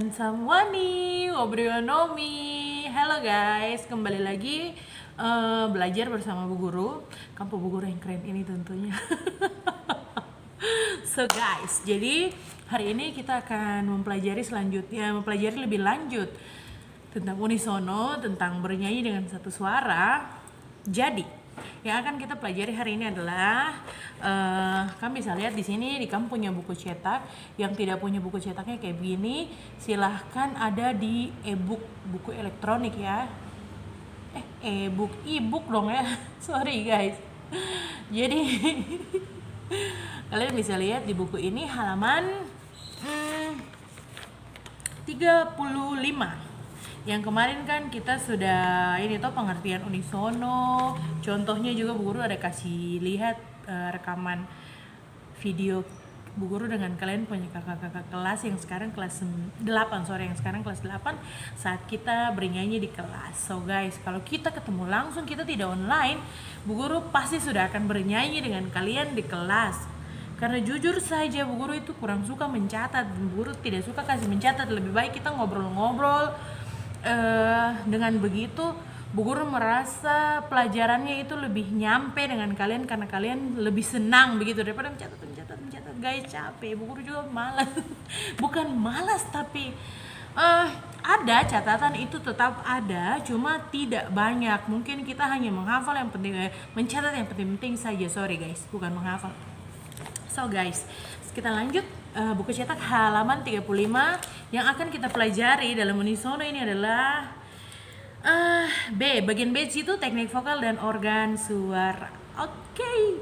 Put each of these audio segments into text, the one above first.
and Samwani, Nomi. Halo guys, kembali lagi belajar bersama Bu Guru. Kampung Bu Guru yang keren ini tentunya. So guys, jadi hari ini kita akan mempelajari lebih lanjut tentang unisono, tentang bernyanyi dengan satu suara. Jadi yang akan kita pelajari hari ini adalah kalian bisa lihat di sini di kamu punya buku cetak. Yang tidak punya buku cetaknya kayak begini, silahkan ada di e-book, buku elektronik ya. E-book dong ya. Sorry guys. Jadi kalian bisa lihat di buku ini halaman 35. Yang kemarin kan kita sudah ini tuh pengertian unisono, contohnya juga Bu Guru ada kasih lihat rekaman video Bu Guru dengan kalian punya kakak-kakak kelas yang sekarang kelas 8, yang sekarang kelas 8 saat kita bernyanyi di kelas. So guys, kalau kita ketemu langsung, kita tidak online, Bu Guru pasti sudah akan bernyanyi dengan kalian di kelas. Karena jujur saja Bu Guru itu kurang suka mencatat, Bu Guru tidak suka kasih mencatat, lebih baik kita ngobrol-ngobrol. Dengan begitu Bu Guru merasa pelajarannya itu lebih nyampe dengan kalian karena kalian lebih senang begitu daripada mencatat guys, capek. Bu Guru juga malas. Bukan malas tapi ada catatan itu tetap ada, cuma tidak banyak. Mungkin kita hanya menghafal yang penting, mencatat yang penting-penting saja. Sorry guys, bukan menghafal. So guys, kita lanjut. Buku cetak halaman 35 yang akan kita pelajari dalam unisono ini adalah bagian B itu teknik vokal dan organ suara. Oke,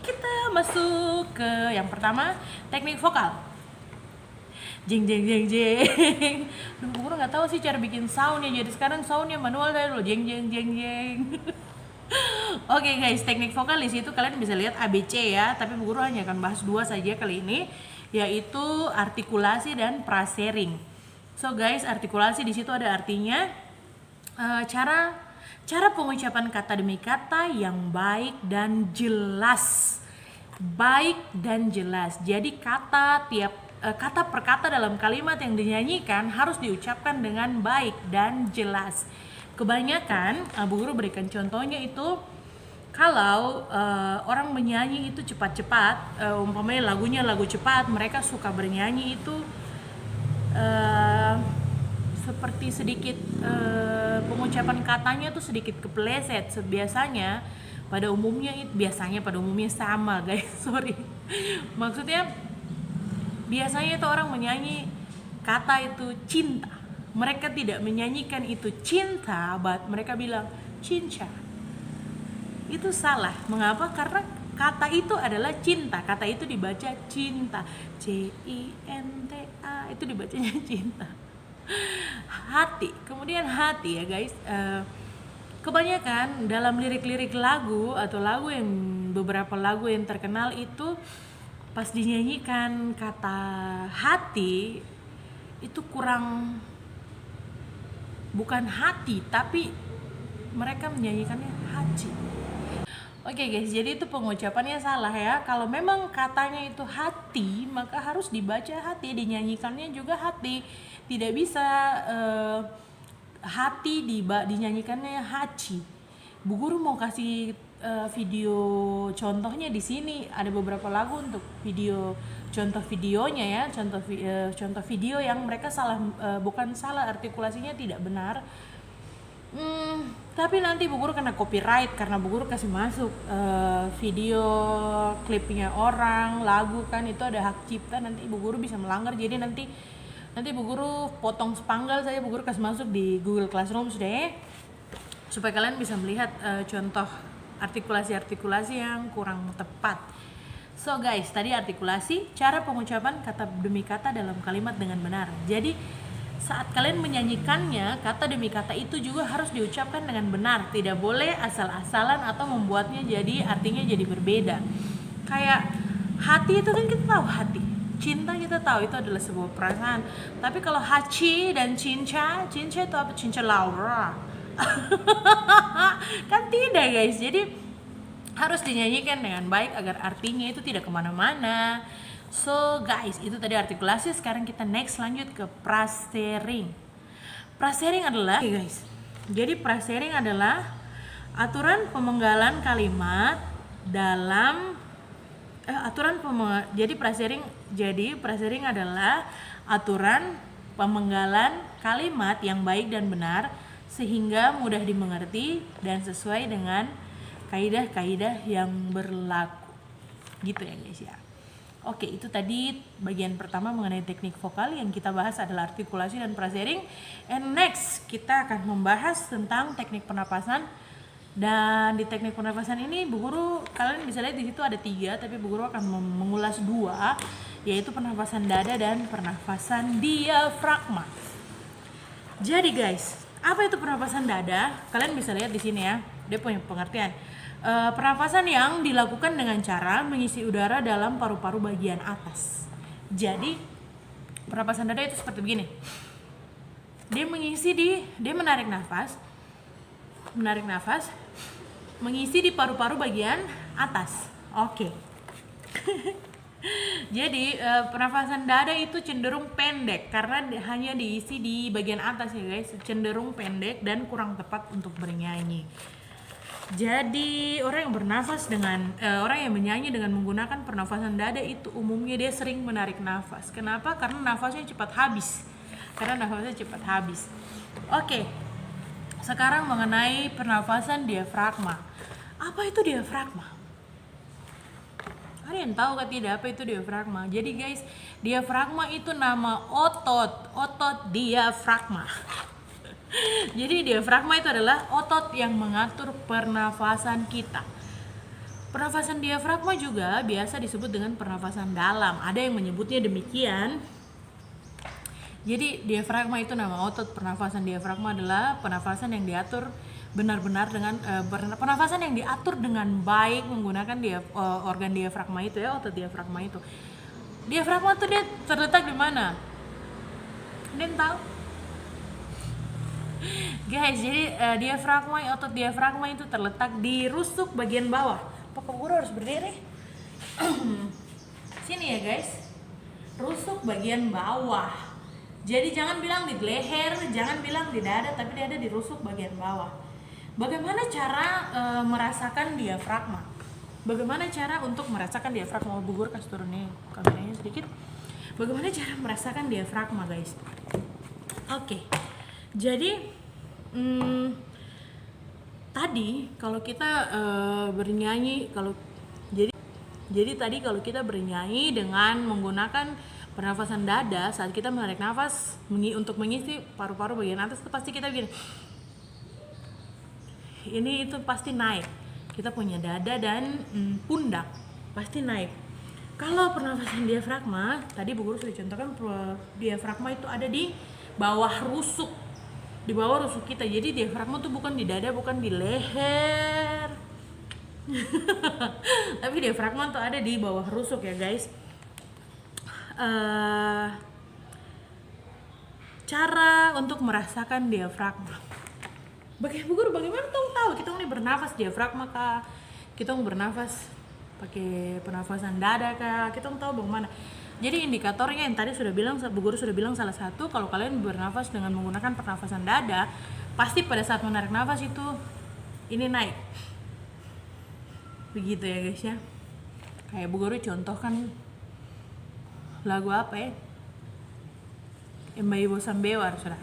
kita masuk ke yang pertama, teknik vokal. Jeng jeng jeng jeng. Duh, Bu Guru nggak tahu sih cara bikin soundnya, jadi sekarang soundnya manual dari dulu, jeng jeng jeng jeng. Oke guys, teknik vokal di situ kalian bisa lihat ABC ya, tapi Bu Guru hanya akan bahas 2 saja kali ini, yaitu artikulasi dan frasering. So guys, artikulasi di situ ada artinya cara pengucapan kata demi kata yang baik dan jelas. Baik dan jelas. Jadi kata per kata dalam kalimat yang dinyanyikan harus diucapkan dengan baik dan jelas. Kebanyakan Bu Guru berikan contohnya itu kalau orang menyanyi itu cepat-cepat, umpamanya lagunya lagu cepat, mereka suka bernyanyi itu seperti sedikit pengucapan katanya tuh sedikit kepleset. Biasanya pada umumnya sama guys. Sorry, maksudnya biasanya itu orang menyanyi kata itu cinta, mereka tidak menyanyikan itu cinta, but mereka bilang cinca. Itu salah. Mengapa? Karena kata itu adalah cinta. Kata itu dibaca cinta. CINTA itu dibacanya cinta. Hati. Kemudian hati ya guys. Kebanyakan dalam lirik-lirik lagu atau beberapa lagu yang terkenal itu pas dinyanyikan kata hati itu kurang, bukan hati tapi mereka menyanyikannya haji. Oke guys, jadi itu pengucapannya salah ya. Kalau memang katanya itu hati, maka harus dibaca hati, dinyanyikannya juga hati. Tidak bisa hati dinyanyikannya haji. Bu Guru mau kasih video contohnya di sini. Ada beberapa lagu untuk contoh videonya ya, contoh video yang mereka salah, bukan salah, artikulasinya tidak benar. Tapi nanti Bu Guru kena copyright karena Bu Guru kasih masuk video klipnya orang, lagu kan itu ada hak cipta, nanti Bu Guru bisa melanggar. Jadi nanti Bu Guru potong sepanggal saja, Bu Guru kasih masuk di Google Classroom sudah, supaya kalian bisa melihat contoh artikulasi yang kurang tepat. So guys, tadi artikulasi, cara pengucapan kata demi kata dalam kalimat dengan benar. Jadi saat kalian menyanyikannya, kata demi kata itu juga harus diucapkan dengan benar. Tidak boleh asal-asalan atau membuatnya jadi artinya jadi berbeda. Kayak hati itu kan kita tahu hati, cinta kita tahu itu adalah sebuah perasaan. Tapi kalau haci dan cinca itu apa? Cinca Laura. Kan tidak guys. Jadi harus dinyanyikan dengan baik agar artinya itu tidak kemana-mana. So guys, itu tadi artikulasi. Sekarang kita next lanjut ke prasering. Prasering adalah, okay guys, jadi prasering adalah aturan pemenggalan kalimat dalam jadi prasering adalah aturan pemenggalan kalimat yang baik dan benar sehingga mudah dimengerti dan sesuai dengan kaidah-kaidah yang berlaku. Gitu ya guys ya. Oke, itu tadi bagian pertama mengenai teknik vokal. Yang kita bahas adalah artikulasi dan prasering. And next, kita akan membahas tentang teknik pernapasan. Dan di teknik pernapasan ini, Bu Guru, kalian bisa lihat di situ ada 3, tapi Bu Guru akan mengulas 2, yaitu pernapasan dada dan pernapasan diafragma. Jadi guys, apa itu pernapasan dada? Kalian bisa lihat di sini ya, dia punya pengertian. Pernapasan yang dilakukan dengan cara mengisi udara dalam paru-paru bagian atas. Jadi pernapasan dada itu seperti begini. Dia menarik nafas, mengisi di paru-paru bagian atas. Oke. Jadi pernapasan dada itu cenderung pendek karena hanya diisi di bagian atas ya guys, cenderung pendek dan kurang tepat untuk bernyanyi. Jadi orang yang menyanyi dengan menggunakan pernafasan dada itu umumnya dia sering menarik nafas. Kenapa? Karena nafasnya cepat habis. Oke. Sekarang mengenai pernafasan diafragma. Apa itu diafragma? Kalian tahu kan tidak apa itu diafragma? Jadi guys, diafragma itu nama otot diafragma. Jadi diafragma itu adalah otot yang mengatur pernafasan kita. Pernafasan diafragma juga biasa disebut dengan pernafasan dalam. Ada yang menyebutnya demikian. Jadi diafragma itu nama otot. Pernafasan diafragma adalah pernafasan yang diatur benar-benar dengan pernafasan yang diatur dengan baik menggunakan organ diafragma itu ya, otot diafragma itu. Diafragma itu dia terletak di mana? Kalian tahu? Guys, jadi otot diafragma itu terletak di rusuk bagian bawah. Pokok Guru harus berdiri. Sini ya guys, rusuk bagian bawah. Jadi jangan bilang di leher, jangan bilang di dada, tapi dia ada di rusuk bagian bawah. Bagaimana cara merasakan diafragma? Bagaimana cara untuk merasakan diafragma? Bu Guru kasih turun nih kameranya sedikit. Bagaimana cara merasakan diafragma guys? Oke. Jadi tadi kalau kita bernyanyi, jadi tadi kalau kita bernyanyi dengan menggunakan pernafasan dada saat kita menarik nafas untuk mengisi paru-paru bagian atas, itu pasti kita begini. Ini itu pasti naik. Kita punya dada dan pundak pasti naik. Kalau pernafasan diafragma, tadi Bu Guru sudah contohkan diafragma itu ada di bawah rusuk. Di bawah rusuk kita. Jadi diafragma tuh bukan di dada, bukan di leher. Tapi diafragma tuh ada di bawah rusuk ya guys. Cara untuk merasakan diafragma. Bu Guru, bagaimana tahu kita ini bernafas diafragma kah? Kita mau bernafas pakai pernafasan dada kah? Kita tahu bagaimana? Jadi indikatornya yang tadi Bu Guru sudah bilang salah satu, kalau kalian bernafas dengan menggunakan pernafasan dada, pasti pada saat menarik nafas itu ini naik. Begitu ya guys ya. Kayak Bu Guru contohkan lagu apa ya? Embai Bosan Bewar sudah.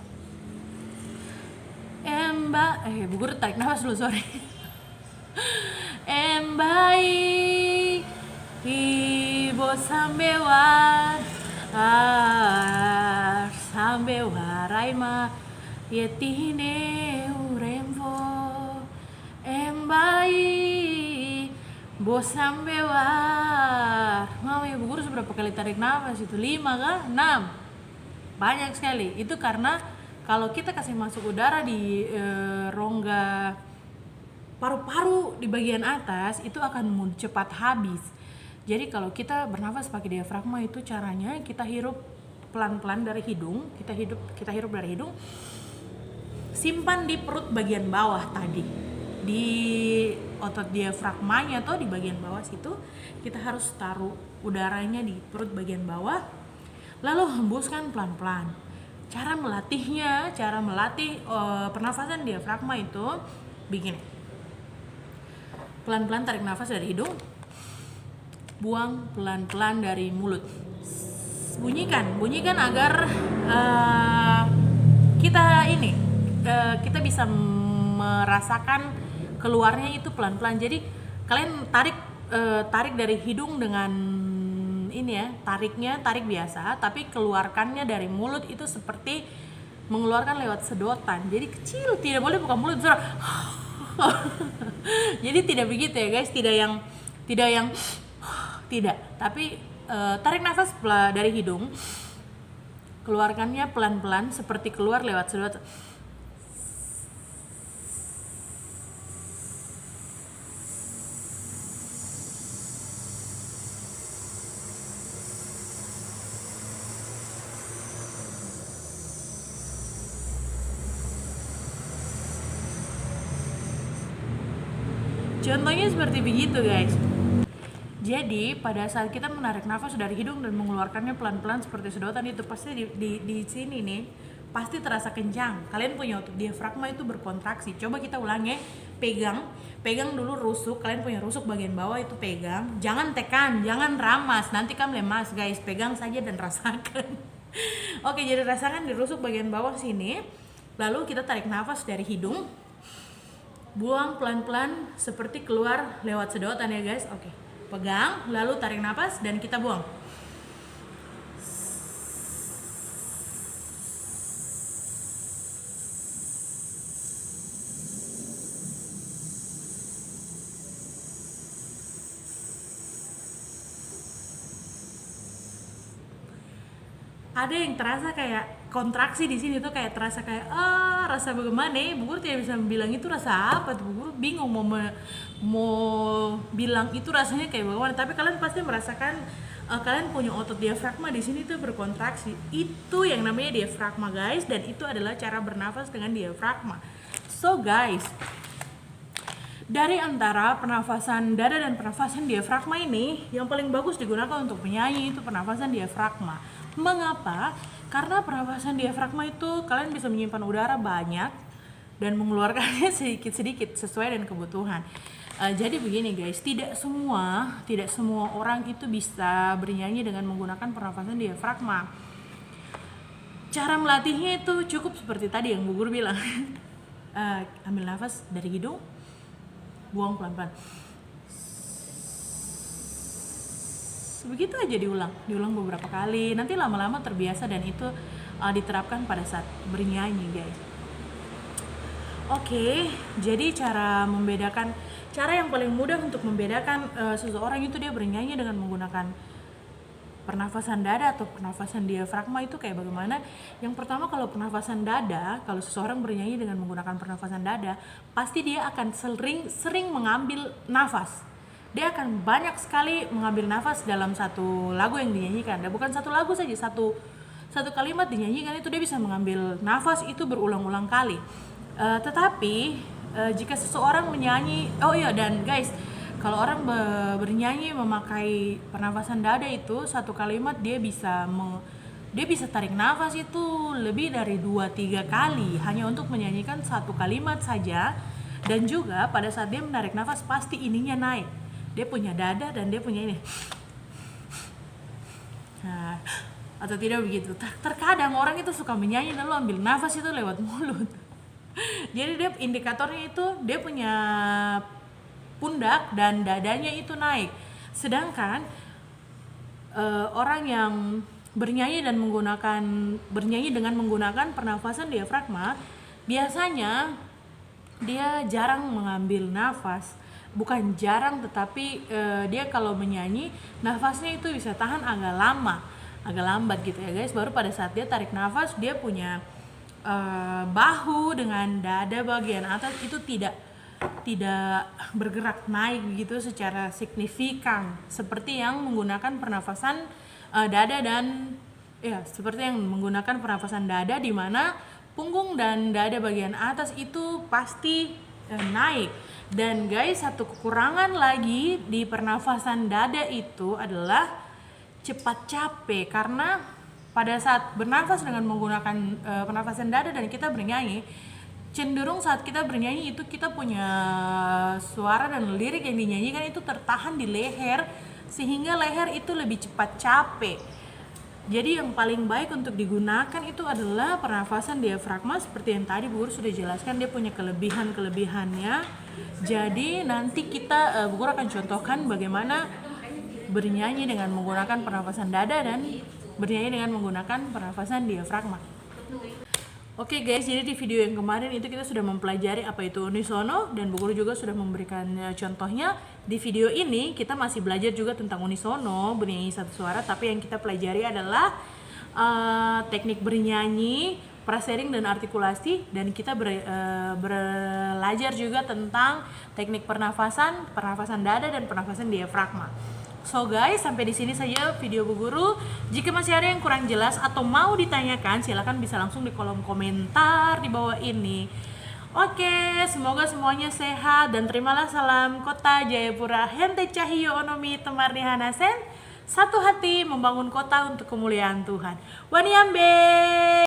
Bu Guru tarik nafas dulu, sorry. Embai Ibo sambewar sambewarai ma yetine uremvo embai bo sambewar. Mama Bu Guru seberapa kali tarik nafas itu? 5 kah? 6? Banyak sekali. Itu karena kalau kita kasih masuk udara di rongga paru-paru di bagian atas, itu akan cepat habis. Jadi kalau kita bernafas pakai diafragma itu caranya kita hirup pelan-pelan dari hidung, kita hirup dari hidung, simpan di perut bagian bawah tadi, di otot diafragmanya tuh di bagian bawah situ, kita harus taruh udaranya di perut bagian bawah, lalu hembuskan pelan-pelan. Cara melatih pernafasan diafragma itu begini. Pelan-pelan tarik nafas dari hidung, buang pelan-pelan dari mulut. Bunyikan agar kita bisa merasakan keluarnya itu pelan-pelan. Jadi kalian tarik dari hidung dengan tarik biasa, tapi keluarkannya dari mulut itu seperti mengeluarkan lewat sedotan. Jadi kecil, tidak boleh buka mulut suara. Jadi tidak begitu ya guys, tidak, tapi tarik nafas dari hidung, keluarkannya pelan-pelan seperti keluar lewat sedotan. Contohnya seperti begitu guys. Jadi pada saat kita menarik nafas dari hidung dan mengeluarkannya pelan-pelan seperti sedotan, itu pasti di sini nih pasti terasa kencang. Kalian punya otot diafragma itu berkontraksi. Coba kita ulangi. Pegang dulu rusuk. Kalian punya rusuk bagian bawah itu pegang. Jangan tekan, jangan ramas. Nanti kamu lemas guys. Pegang saja dan rasakan. Oke, jadi rasakan di rusuk bagian bawah sini. Lalu kita tarik nafas dari hidung. Buang pelan-pelan seperti keluar lewat sedotan ya guys. Oke. Pegang, lalu tarik nafas dan kita buang. Ada yang terasa kayak kontraksi di sini tuh, kayak terasa kayak rasa bagaimana ya? Bu Guru tidak bisa bilang itu rasa apa tuh. Bu Guru bingung mau bilang itu rasanya kayak bagaimana. Tapi kalian pasti merasakan kalian punya otot diafragma di sini tuh berkontraksi. Itu yang namanya diafragma guys, dan itu adalah cara bernafas dengan diafragma. So guys, dari antara pernafasan dada dan pernafasan diafragma ini, yang paling bagus digunakan untuk penyanyi itu pernafasan diafragma. Mengapa? Karena pernafasan diafragma itu kalian bisa menyimpan udara banyak dan mengeluarkannya sedikit-sedikit sesuai dengan kebutuhan. Jadi begini guys, tidak semua orang itu bisa bernyanyi dengan menggunakan pernafasan diafragma. Cara melatihnya itu cukup seperti tadi yang Bu Guru bilang. Ambil nafas dari hidung, buang pelan-pelan. Begitu aja diulang beberapa kali. Nanti lama-lama terbiasa dan itu diterapkan pada saat bernyanyi guys. Oke, jadi cara yang paling mudah untuk membedakan seseorang itu dia bernyanyi dengan menggunakan pernafasan dada atau pernafasan diafragma itu kayak bagaimana. Yang pertama, kalau pernafasan dada, kalau seseorang bernyanyi dengan menggunakan pernafasan dada, pasti dia akan sering mengambil nafas. Dia akan banyak sekali mengambil nafas dalam satu lagu yang dinyanyikan. Dan bukan satu lagu saja, satu kalimat dinyanyikan itu dia bisa mengambil nafas itu berulang-ulang kali. Tetapi jika seseorang menyanyi, dan guys, kalau orang bernyanyi memakai pernafasan dada itu, satu kalimat dia bisa tarik nafas itu lebih dari 2-3 kali hanya untuk menyanyikan satu kalimat saja. Dan juga pada saat dia menarik nafas pasti ininya naik. Dia punya dada dan dia punya ini. Nah, atau tidak begitu. Terkadang orang itu suka menyanyi lalu ambil nafas itu lewat mulut. Jadi dia indikatornya itu dia punya pundak dan dadanya itu naik. Sedangkan orang yang bernyanyi dengan menggunakan pernafasan diafragma, biasanya dia jarang mengambil nafas. Bukan jarang, tetapi dia kalau menyanyi nafasnya itu bisa tahan agak lambat gitu ya guys. Baru pada saat dia tarik nafas, dia punya bahu dengan dada bagian atas itu tidak bergerak naik begitu secara signifikan seperti yang menggunakan pernafasan dada dan seperti yang menggunakan pernafasan dada, di mana punggung dan dada bagian atas itu pasti naik. Dan guys, satu kekurangan lagi di pernafasan dada itu adalah cepat capek, karena pada saat bernafas dengan menggunakan pernafasan dada dan kita bernyanyi, cenderung saat kita bernyanyi itu kita punya suara dan lirik yang dinyanyikan itu tertahan di leher, sehingga leher itu lebih cepat capek. Jadi yang paling baik untuk digunakan itu adalah pernafasan diafragma, seperti yang tadi Bu Guru sudah jelaskan, dia punya kelebihan-kelebihannya. Jadi nanti kita Bu Guru akan contohkan bagaimana bernyanyi dengan menggunakan pernafasan dada dan bernyanyi dengan menggunakan pernafasan diafragma. Oke guys, jadi di video yang kemarin itu kita sudah mempelajari apa itu unisono dan Bu Guru juga sudah memberikan contohnya. Di video ini kita masih belajar juga tentang unisono, bernyanyi satu suara, tapi yang kita pelajari adalah teknik bernyanyi, frasering dan artikulasi, dan kita belajar juga tentang teknik pernafasan dada dan pernafasan diafragma. So guys, sampai di sini saja video Bu Guru. Jika masih ada yang kurang jelas atau mau ditanyakan, silakan bisa langsung di kolom komentar di bawah ini. Oke, semoga semuanya sehat dan terimalah salam Kota Jayapura. Hente Cahyo Onomi Temarni Hanasen. Satu hati membangun kota untuk kemuliaan Tuhan. Waniambe.